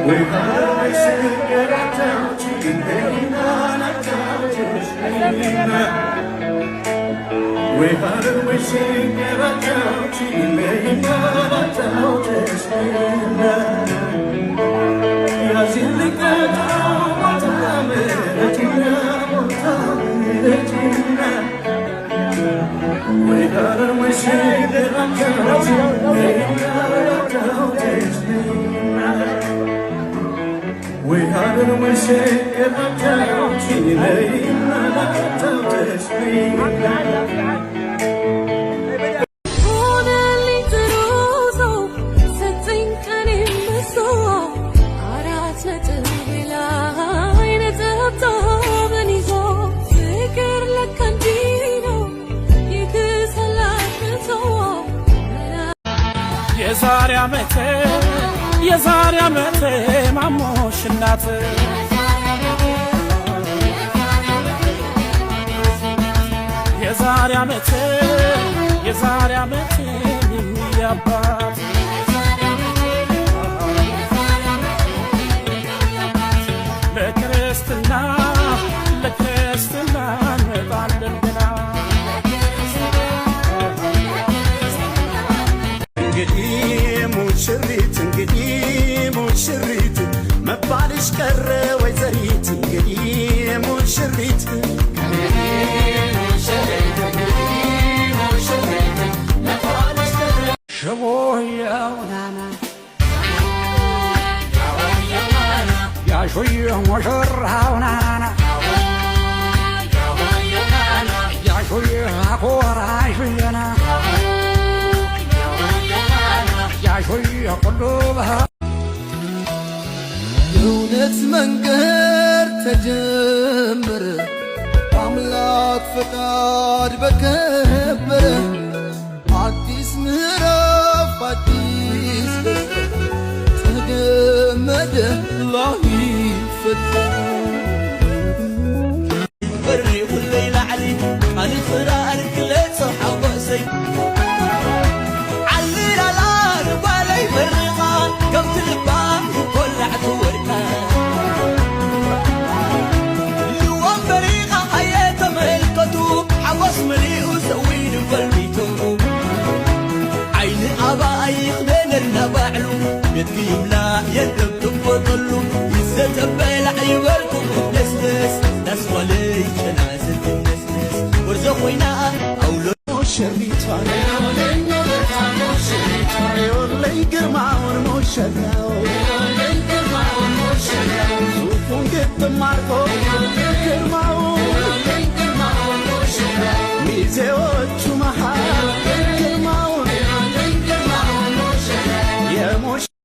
We had a cigarette out, chicken bacon on a couch. We had a cigarette out, chicken bacon on a couch. Yes, in the ghetto, what a we had a cigarette out, chicken bacon on a couch. We had a wish in a couch in a couch. የዛሬ ዓመት ማሞሽ እናት የዛሬ ዓመት የሚያባት ለክርስትና እንመጣለን ገና እንግዲህ ሙሽሪት መባልሽ ቀረ ወይዘሪት እንግዲህ ሙሽሪት ሽቦየው ናና ያሾየ ሙሽራው ናና ያሾየ አኮራሹየና የእውነት መንገድ ተጀመረ አምላክ ፈቃድ በከበረ አዲስ ምዕራፍ አዲስ ተገመደ ላይ ፈታ በሪ ሁለይ ላዕሊ አን ፍራር ክለት ሓወሰይ يملا يدب تفضلو يستبل عيبالكم نسنس ناس ولي جنازة النسنس ورزقوينا أولو مشريطا يولي قرماون مشريطا زوفون قد ماركو